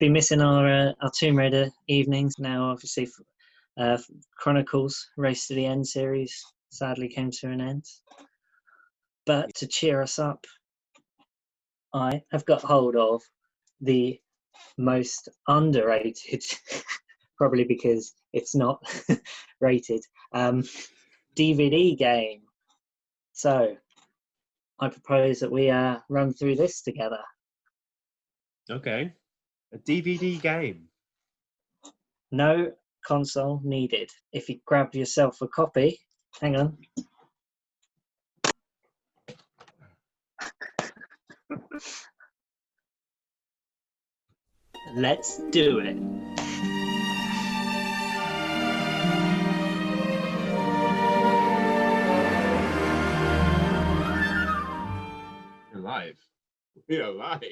Been missing our Tomb Raider evenings. Now, obviously, Chronicles Race to the End series sadly came to an end. But to cheer us up, I have got hold of the most underrated, probably because it's not rated, DVD game. So I propose that we run through this together. Okay. A DVD game. No console needed. If you grab yourself a copy, hang on. Let's do it. We're live. We are live.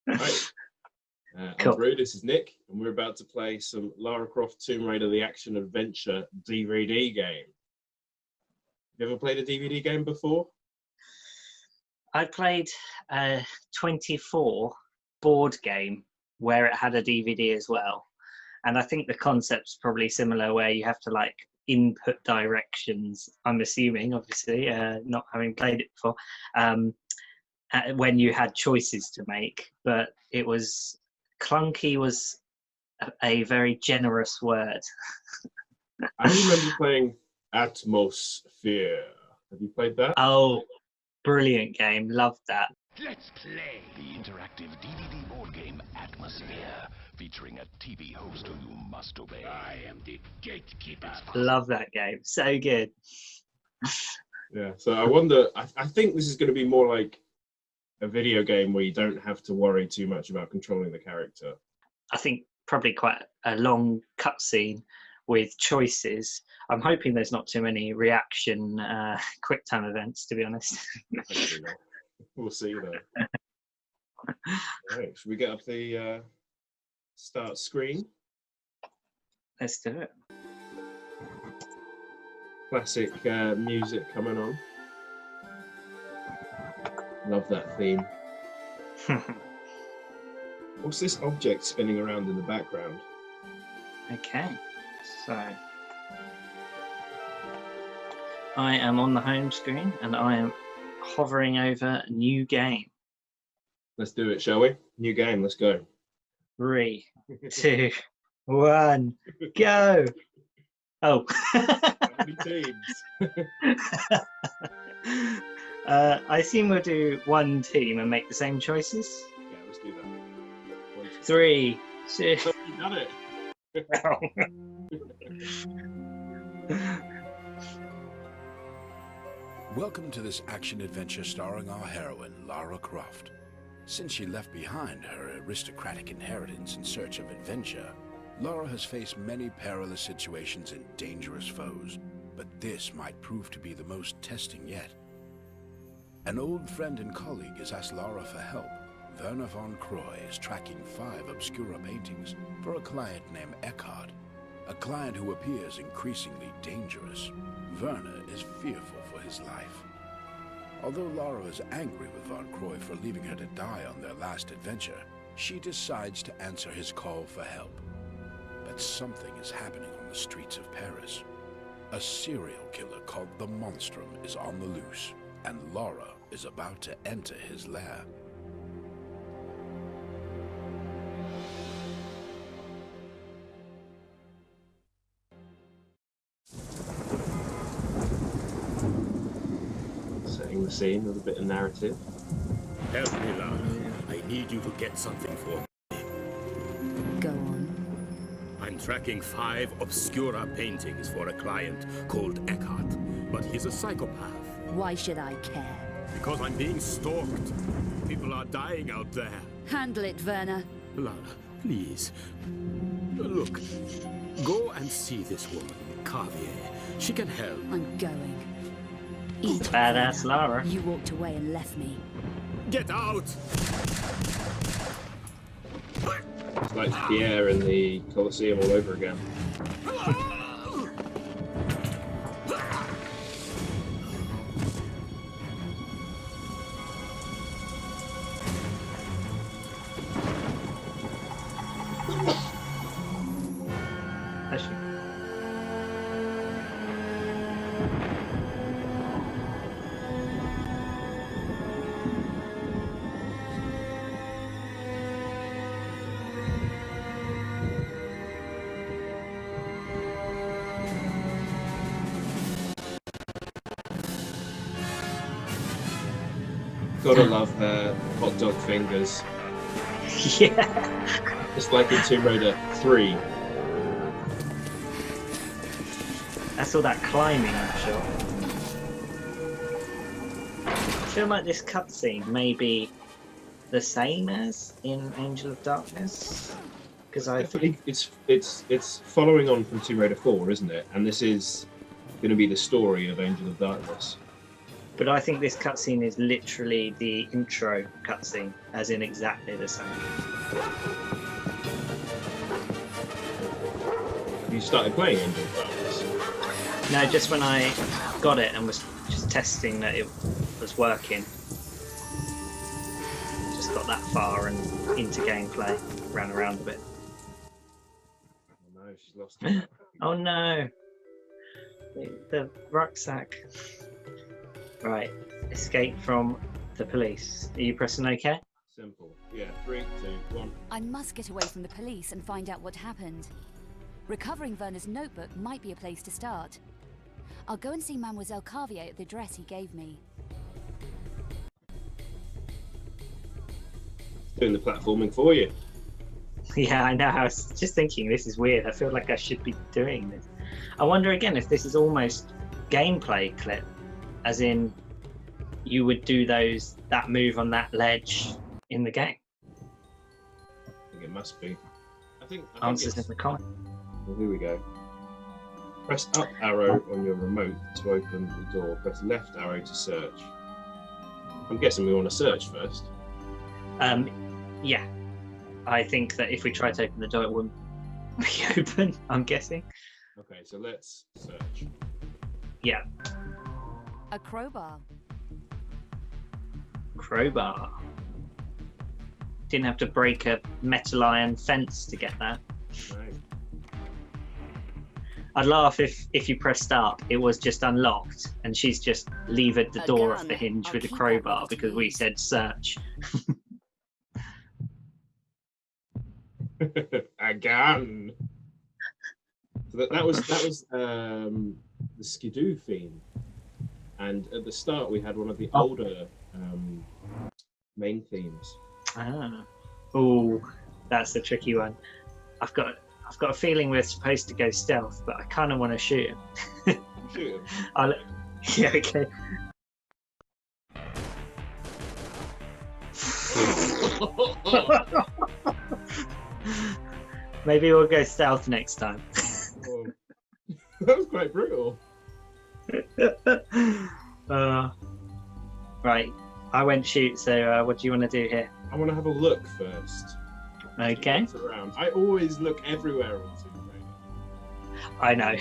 Right. Cool. I'm Bru, this is Nick, and we're about to play some Lara Croft Tomb Raider The Action Adventure DVD game. You ever played a DVD game before? I played a 24 board game where it had a DVD as well. And I think the concept's probably similar, where you have to like input directions, I'm assuming, obviously, not having played it before, when you had choices to make. But it was clunky was a very generous word. I remember playing Atmosphere. Have you played that? Oh, brilliant game. Loved that. Let's play the interactive DVD board game Atmosphere, featuring a TV host who you must obey. I am the gatekeeper. Love that game. So good. Yeah, so I wonder, I think this is going to be more like a video game where you don't have to worry too much about controlling the character. I think probably quite a long cutscene with choices. I'm hoping there's not too many reaction quick time events, to be honest. Hopefully not. We'll see though. Right, should we get up the start screen? Let's do it. Classic music coming on. Love that theme. What's this object spinning around in the background? Okay, so I am on the home screen and I am hovering over new game. Let's do it, shall we? New game, let's go. 3, 2, 1, go! Oh. How many teams? I assume we'll do one team and make the same choices. Yeah, let's do that. 1, 2, 3, 2. Oh, you done it. Welcome to this action adventure starring our heroine, Lara Croft. Since she left behind her aristocratic inheritance in search of adventure, Lara has faced many perilous situations and dangerous foes, but this might prove to be the most testing yet. An old friend and colleague has asked Lara for help. Werner von Croy is tracking 5 obscura paintings for a client named Eckhart, a client who appears increasingly dangerous. Werner is fearful for his life. Although Lara is angry with von Croy for leaving her to die on their last adventure, she decides to answer his call for help. But something is happening on the streets of Paris. A serial killer called the Monstrum is on the loose, and Lara is about to enter his lair. Setting the scene with a bit of narrative. Help me, Lara. I need you to get something for me. Go on. I'm tracking 5 obscura paintings for a client called Eckhart, but he's a psychopath. Why should I care? Because I'm being stalked. People are dying out there. Handle it, Werner. Lara, please. Look, go and see this woman, Carvier. She can help. I'm going. Eat it, Badass Werner. Lara. You walked away and left me. Get out! It's like Pierre in the Colosseum all over again. Bless you. Gotta love her hot dog fingers. Yeah. Just like in Tomb Raider 3. That's all that climbing shot. I feel like this cutscene may be the same as in Angel of Darkness, because I think it's following on from Tomb Raider 4, isn't it? And this is going to be the story of Angel of Darkness. But I think this cutscene is literally the intro cutscene, as in exactly the same. You started playing Angel of Darkness? No, just when I got it and was just testing that it was working. Just got that far and into gameplay, ran around a bit. Oh no, she's lost it. Oh no! The rucksack. Right, escape from the police. Are you pressing OK? Simple. Yeah, 3, 2, 1. I must get away from the police and find out what happened. Recovering Werner's notebook might be a place to start. I'll go and see Mademoiselle Carvier at the address he gave me. Doing the platforming for you. Yeah, I know. I was just thinking, this is weird. I feel like I should be doing this. I wonder again if this is almost gameplay clip, as in you would do that move on that ledge in the game. I think it must be. I think Answers in the comment. Well, here we go. Press up arrow on your remote to open the door. Press left arrow to search. I'm guessing we want to search first. Yeah. I think that if we try to open the door, it wouldn't be open, I'm guessing. Okay, so let's search. Yeah. A crowbar. Crowbar. Didn't have to break a metal iron fence to get that. Right. I'd laugh if you press start, it was just unlocked and she's just levered the door off the hinge with a crowbar because we said search. Again. So that was the Skidoo theme, and at the start we had one of the older main themes. Ah. Oh, that's a tricky one. I've got a feeling we're supposed to go stealth, but I kind of want to shoot him. Shoot him. Yeah, okay. Maybe we'll go stealth next time. Oh. That was quite brutal. Right, I went shoot, so what do you want to do here? I want to have a look first. Okay. Around. I always look everywhere on Tomb Raider. I know.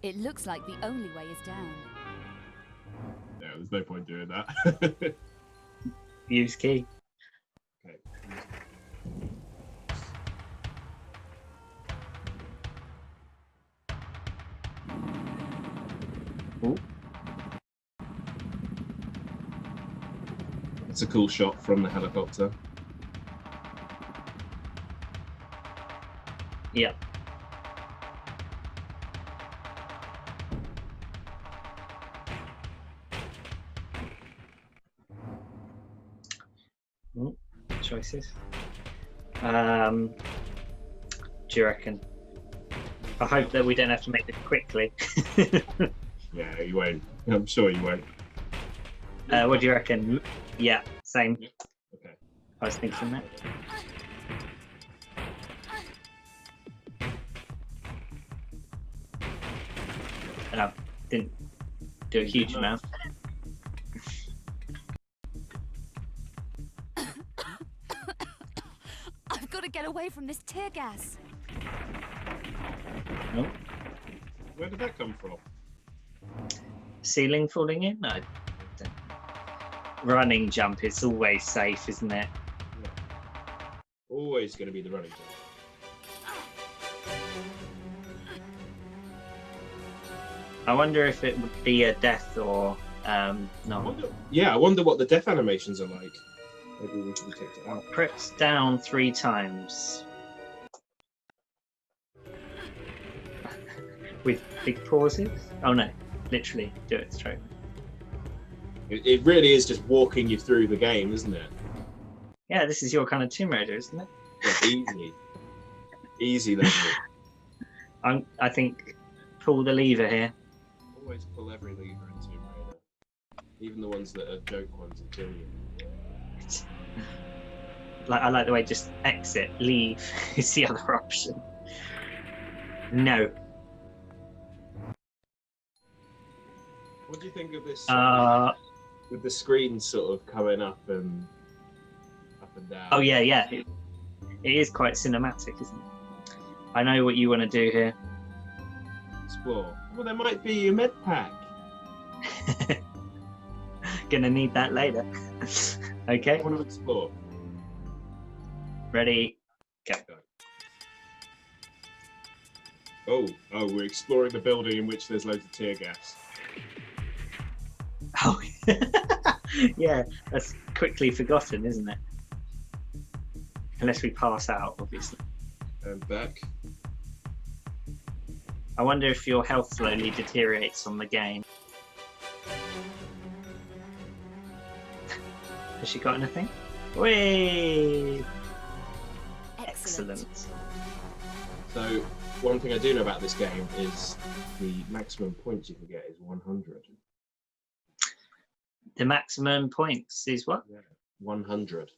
It looks like the only way is down. Yeah, there's no point doing that. Use key. Okay. Ooh. It's a cool shot from the helicopter. Yep. Ooh, choices. Do you reckon? I hope that we don't have to make this quickly. Yeah, you won't. I'm sure you won't. What do you reckon? Yeah, same. Okay. I was thinking that. And I didn't do a huge amount. I've got to get away from this tear gas. Oh. Where did that come from? Ceiling falling in? No. Running jump is always safe, isn't it? Yeah. Always going to be the running jump. I wonder if it would be a death or no. I wonder what the death animations are like. Maybe we can take it out. Press down 3 times. With big pauses? Oh no, literally do it straight. It really is just walking you through the game, isn't it? Yeah, this is your kind of Tomb Raider, isn't it? Yeah, easy level. I think pull the lever here. Always pull every lever in Tomb Raider, even the ones that are joke ones that kill you. I like the way just exit, leave is the other option. No. What do you think of this? With the screen sort of coming up and down. Oh yeah. It is quite cinematic, isn't it? I know what you want to do here. Explore. Well, there might be a med pack. Gonna need that later. Okay. I want to explore. Ready, go. Oh, we're exploring the building in which there's loads of tear gas. Oh, yeah, that's quickly forgotten, isn't it? Unless we pass out, obviously. And back. I wonder if your health slowly deteriorates on the game. Has she got anything? Whee! Excellent. So, one thing I do know about this game is the maximum points you can get is 100. The maximum points is what? Yeah, 100.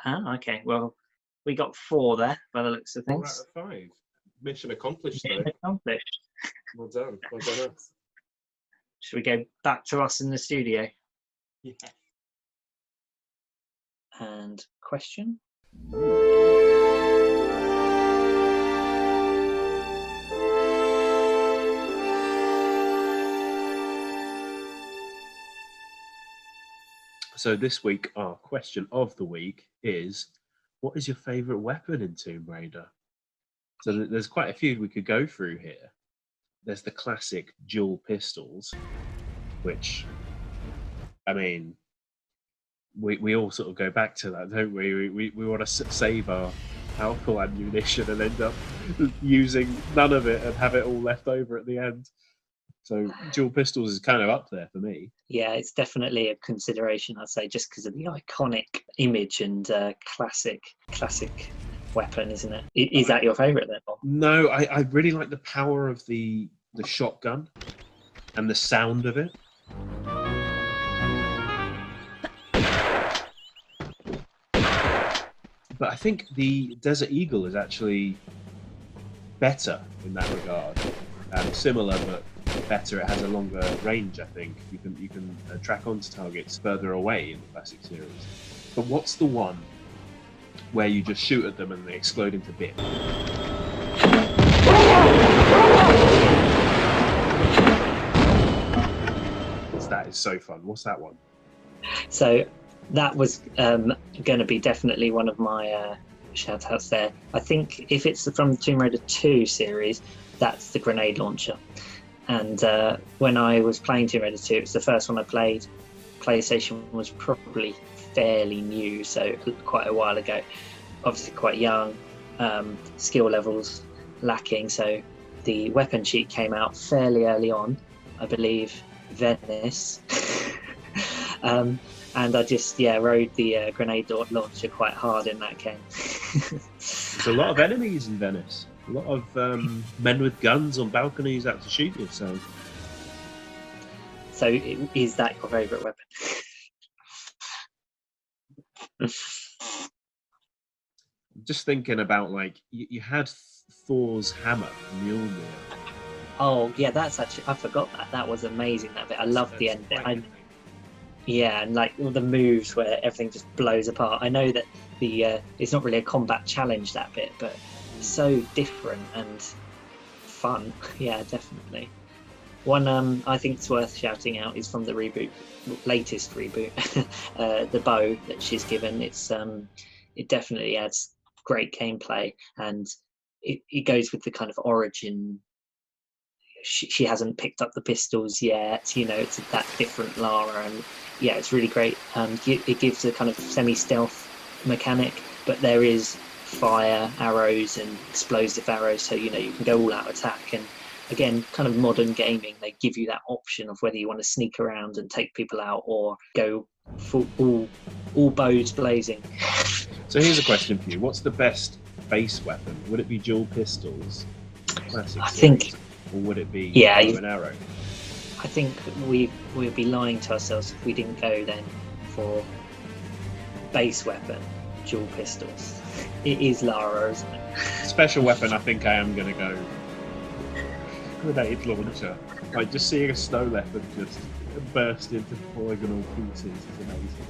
Ah, okay. Well, we got 4 there by the looks of 4 things. out of 5. Mission accomplished, though. Mission accomplished. Well done. Well done us. Should we go back to us in the studio? Yeah. And question? So this week, our question of the week is, what is your favourite weapon in Tomb Raider? So there's quite a few we could go through here. There's the classic dual pistols, which, I mean, we all sort of go back to that, don't we? We want to save our powerful ammunition and end up using none of it and have it all left over at the end. So dual pistols is kind of up there for me. Yeah, it's definitely a consideration, I'd say, just because of the iconic image and classic weapon, isn't it? Is that your favourite then, Bob? No, I really like the power of the shotgun and the sound of it. But I think the Desert Eagle is actually better in that regard. Similar, but better. It has a longer range, I think. You can track onto targets further away in the classic series. But what's the one where you just shoot at them and they explode into bits? That is so fun. What's that one? So that was going to be definitely one of my shout outs there. I think if it's from the Tomb Raider 2 series, that's the grenade launcher. And when I was playing Tomb Raider 2, it was the first one I played. PlayStation was probably fairly new, so quite a while ago. Obviously quite young, skill levels lacking, so the weapon sheet came out fairly early on, I believe, Venice. And I just rode the grenade launcher quite hard in that game. There's a lot of enemies in Venice. A lot of men with guns on balconies out to shoot you. So is that your favourite weapon? Just thinking about, like, you had Thor's hammer, Mjolnir. Oh yeah, that's actually, I forgot that. That was amazing. That bit, I loved the end bit. Yeah, and like all the moves where everything just blows apart. I know that it's not really a combat challenge, that bit, but so different and fun. Yeah, definitely. One I think it's worth shouting out is from the latest reboot, the bow that she's given. It's it definitely adds great gameplay, and it goes with the kind of origin she hasn't picked up the pistols yet. You know, it's that different Lara, and yeah, it's really great. It gives a kind of semi-stealth mechanic, but there is fire arrows and explosive arrows, so you know you can go all out attack. And again, kind of modern gaming, they give you that option of whether you want to sneak around and take people out or go full, all bows blazing. So here's a question for you: what's the best base weapon? Would it be dual pistols, classic I think, series, or would it be yeah, bow and arrow? I think we'd be lying to ourselves if we didn't go then for base weapon, dual pistols. It is Lara, isn't it? Special weapon, I think I am going to go grenade launcher. Like, just seeing a snow leopard just burst into polygonal pieces is amazing.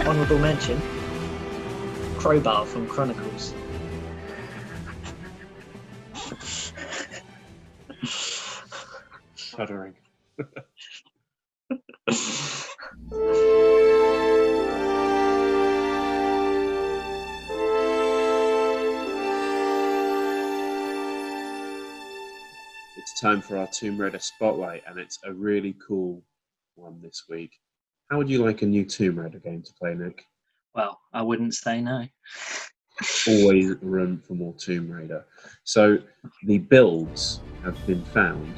Honourable mention, Crowbar from Chronicles. Shuddering. It's time for our Tomb Raider Spotlight, and it's a really cool one this week. How would you like a new Tomb Raider game to play, Nick? Well, I wouldn't say no. Always room for more Tomb Raider. So the builds have been found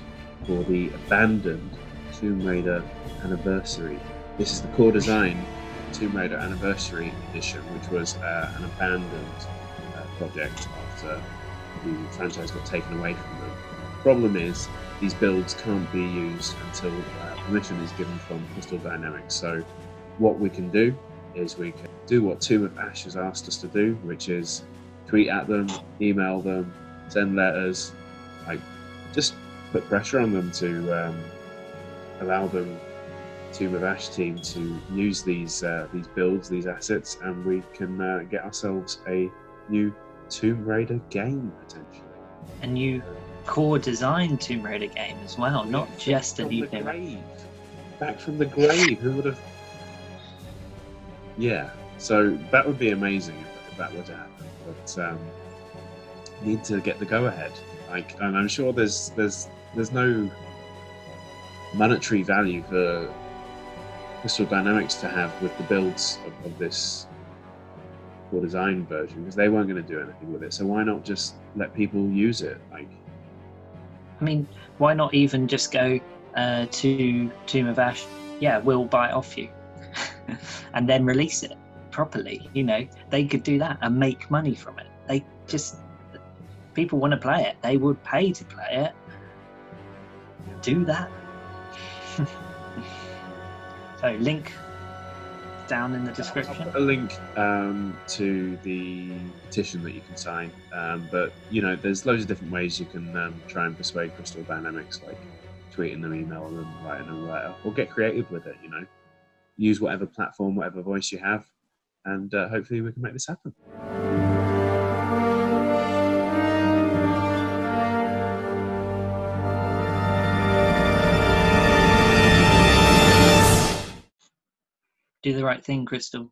for the abandoned Tomb Raider Anniversary. This is the core design Tomb Raider Anniversary Edition, which was an abandoned project after the franchise got taken away from them. Problem is, these builds can't be used until permission is given from Crystal Dynamics. So what we can do is we can do what Tomb of Ash has asked us to do, which is tweet at them, email them, send letters, like just put pressure on them to allow them, Tomb of Ash team, to use these builds, these assets, and we can get ourselves a new Tomb Raider game potentially. A new core design Tomb Raider game as well, not just a new thing. Back from the grave, who would have? Yeah, so that would be amazing if that were to happen. But need to get the go-ahead. Like, and I'm sure there's no monetary value for Crystal Dynamics to have with the builds of this core design version, because they weren't going to do anything with it. So why not just let people use it? Like, I mean, why not even just go to Tomb of Ash? Yeah, we'll buy it off you, and then release it properly. You know, they could do that and make money from it. They just, people want to play it. They would pay to play it. Do that. So, link down in the description. I'll put a link to the petition that you can sign. But you know, there's loads of different ways you can try and persuade Crystal Dynamics, like tweeting them, emailing them, writing them a letter, or get creative with it. You know, use whatever platform, whatever voice you have, and hopefully we can make this happen. Do the right thing, Crystal.